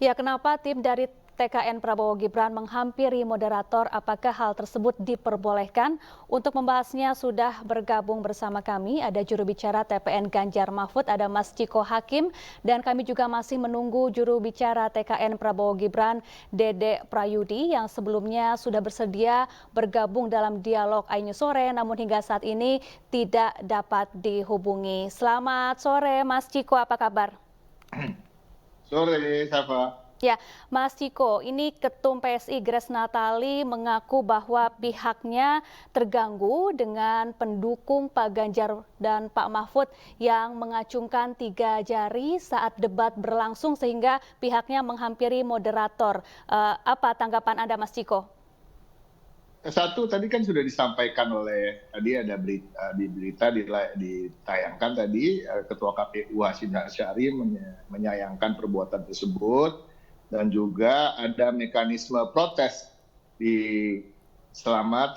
Ya, kenapa tim dari TKN Prabowo Gibran menghampiri moderator? Apakah hal tersebut diperbolehkan? Untuk membahasnya sudah bergabung bersama kami, ada juru bicara TPN Ganjar Mahfud, ada Mas Ciko Hakim, dan kami juga masih menunggu juru bicara TKN Prabowo Gibran, Dede Prayudi, yang sebelumnya sudah bersedia bergabung dalam dialog iNews Sore, namun hingga saat ini tidak dapat dihubungi. Selamat sore, Mas Ciko, apa kabar? Sore, Safa. Ya, Mas Ciko, ini Ketum PSI Grace Natali mengaku bahwa pihaknya terganggu dengan pendukung Pak Ganjar dan Pak Mahfud yang mengacungkan 3 jari saat debat berlangsung sehingga pihaknya menghampiri moderator. Apa tanggapan Anda, Mas Ciko? Satu tadi kan sudah disampaikan oleh tadi ada berita ditayangkan tadi Ketua KPU Hashim Asyari menyayangkan perbuatan tersebut dan juga ada mekanisme protes selama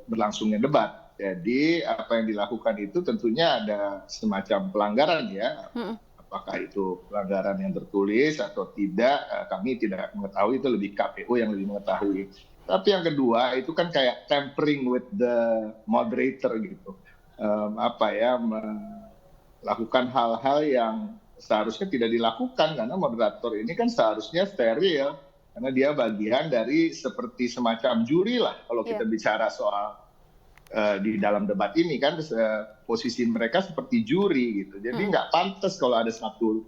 berlangsungnya debat. Jadi apa yang dilakukan itu tentunya ada semacam pelanggaran ya. Apakah itu pelanggaran yang tertulis atau tidak, kami tidak mengetahui, itu lebih KPU yang lebih mengetahui. Tapi yang kedua itu kan kayak tampering with the moderator gitu. Melakukan hal-hal yang seharusnya tidak dilakukan karena moderator ini kan seharusnya steril karena dia bagian dari seperti semacam juri lah kalau kita bicara soal di dalam debat ini kan posisi mereka seperti juri gitu. Jadi nggak pantas kalau ada satu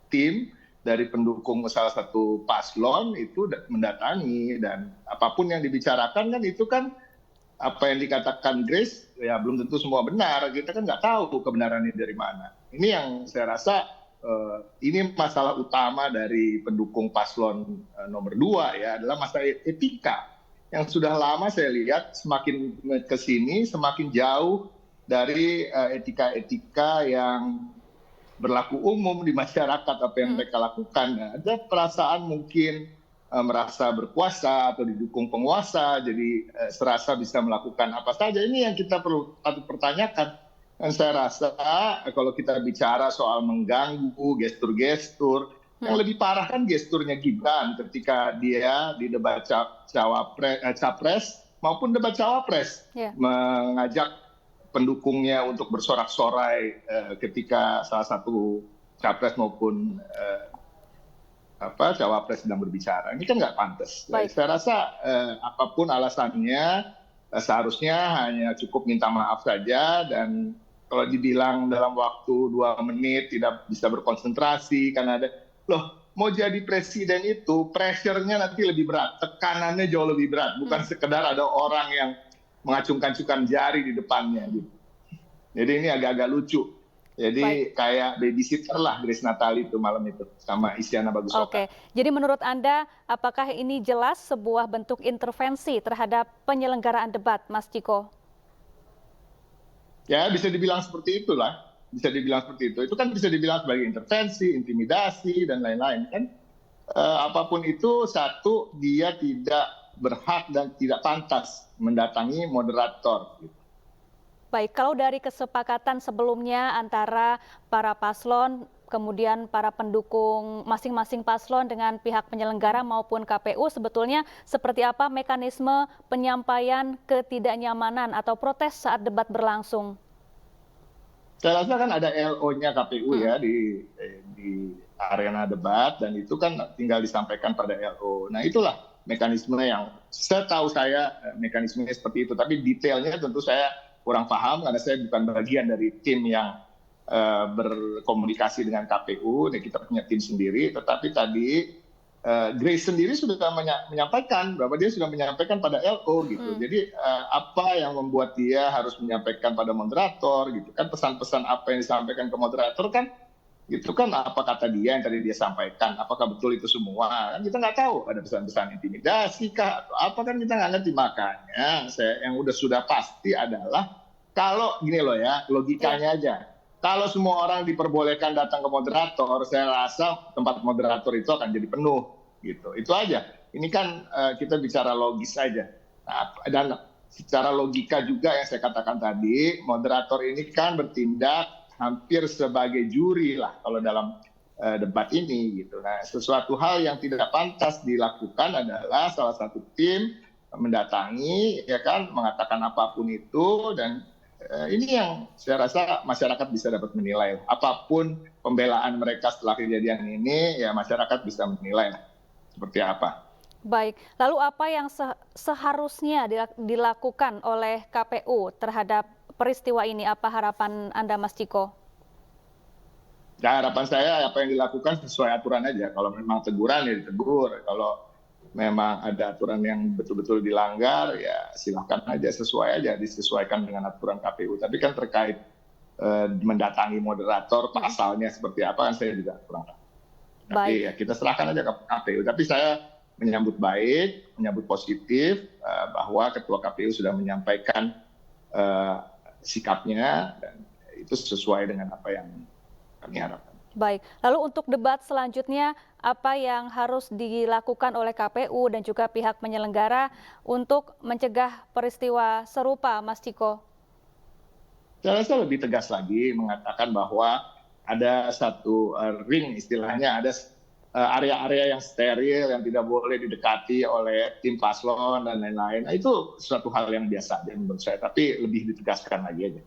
tim dari pendukung salah satu paslon itu mendatangi, dan apapun yang dibicarakan kan itu kan apa yang dikatakan Grace ya belum tentu semua benar, kita kan nggak tahu kebenarannya dari mana. Ini yang saya rasa ini masalah utama dari pendukung paslon nomor 2 ya, adalah masalah etika yang sudah lama saya lihat semakin kesini semakin jauh dari etika-etika yang berlaku umum di masyarakat apa yang mereka lakukan. Nah, ada perasaan mungkin merasa berkuasa atau didukung penguasa, jadi serasa bisa melakukan apa saja. Ini yang kita perlu pertanyakan. Dan saya rasa kalau kita bicara soal mengganggu gestur-gestur, yang lebih parah kan gesturnya Gibran ketika dia di debat capres maupun debat cawapres mengajak pendukungnya untuk bersorak-sorai ketika salah satu capres maupun cawapres sedang berbicara. Ini kan nggak pantas. Saya rasa apapun alasannya seharusnya hanya cukup minta maaf saja, dan kalau dibilang dalam waktu 2 menit tidak bisa berkonsentrasi karena ada mau jadi presiden itu pressure-nya nanti lebih berat, tekanannya jauh lebih berat, bukan sekedar ada orang yang mengacungkan jari di depannya gitu. Jadi ini agak-agak lucu. Jadi kayak babysitter lah Grace Natali itu malam itu sama Isyana Bagusoka. Oke, jadi menurut Anda apakah ini jelas sebuah bentuk intervensi terhadap penyelenggaraan debat, Mas Ciko? Ya bisa dibilang seperti itulah, bisa dibilang seperti itu. Itu kan bisa dibilang sebagai intervensi, intimidasi dan lain-lain kan. Apapun itu, satu, dia tidak berhak dan tidak pantas mendatangi moderator. Baik, kalau dari kesepakatan sebelumnya antara para paslon, kemudian para pendukung masing-masing paslon dengan pihak penyelenggara maupun KPU, sebetulnya seperti apa mekanisme penyampaian ketidaknyamanan atau protes saat debat berlangsung? Saya rasa kan ada LO-nya KPU ya di arena debat, dan itu kan tinggal disampaikan pada LO. Nah itulah mekanisme yang setahu saya mekanismenya seperti itu, tapi detailnya tentu saya kurang paham karena saya bukan bagian dari tim yang berkomunikasi dengan KPU, dan kita punya tim sendiri. Tetapi tadi Grace sendiri sudah menyampaikan bahwa dia sudah menyampaikan pada LO gitu. Jadi apa yang membuat dia harus menyampaikan pada moderator gitu kan, pesan-pesan apa yang disampaikan ke moderator kan itu kan apa kata dia yang tadi dia sampaikan, apakah betul itu semua kan kita nggak tahu, ada pesan-pesan intimidasi kah atau apa kan kita nggak ngerti. Makanya yang sudah pasti adalah kalau gini loh ya, logikanya aja, kalau semua orang diperbolehkan datang ke moderator, saya rasa tempat moderator itu akan jadi penuh gitu. Itu aja. Ini kan kita bicara logis aja. Nah, dan secara logika juga yang saya katakan tadi, moderator ini kan bertindak hampir sebagai juri lah kalau dalam debat ini gitu. Nah, sesuatu hal yang tidak pantas dilakukan adalah salah satu tim mendatangi, ya kan, mengatakan apapun itu, dan ini yang saya rasa masyarakat bisa dapat menilai. Apapun pembelaan mereka setelah kejadian ini, ya masyarakat bisa menilai seperti apa. Baik, lalu apa yang seharusnya dilakukan oleh KPU terhadap peristiwa ini? Apa harapan Anda, Mas Ciko? Nah, harapan saya apa yang dilakukan sesuai aturan aja. Kalau memang teguran ya ditegur. Kalau memang ada aturan yang betul-betul dilanggar, ya silahkan aja, sesuai aja, disesuaikan dengan aturan KPU. Tapi kan terkait mendatangi moderator, pasalnya seperti apa kan saya juga kurang tahu. Tapi ya kita serahkan aja ke KPU. Tapi saya menyambut baik, menyambut positif bahwa Ketua KPU sudah menyampaikan sikapnya, dan itu sesuai dengan apa yang kami harapkan. Baik, lalu untuk debat selanjutnya apa yang harus dilakukan oleh KPU dan juga pihak penyelenggara untuk mencegah peristiwa serupa, Mas Ciko? Saya rasa lebih tegas lagi mengatakan bahwa ada satu ring, istilahnya ada area-area yang steril yang tidak boleh didekati oleh tim paslon dan lain-lain. Nah, itu suatu hal yang biasa menurut saya, tapi lebih ditegaskan lagi aja.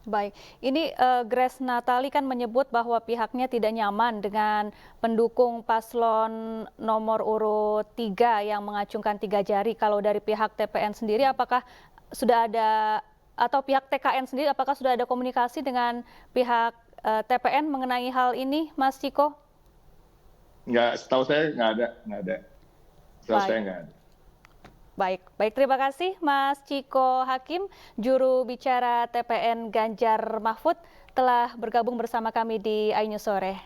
Baik, ini Grace Natali kan menyebut bahwa pihaknya tidak nyaman dengan pendukung paslon nomor urut 3 yang mengacungkan 3 jari. Kalau dari pihak TPN sendiri, apakah sudah ada, atau pihak TKN sendiri, apakah sudah ada komunikasi dengan pihak TPN mengenai hal ini, Mas Ciko? Nggak, setahu saya nggak ada. Setahu saya nggak ada. Baik, terima kasih Mas Ciko Hakim, juru bicara TPN Ganjar Mahfud, telah bergabung bersama kami di iNews Sore.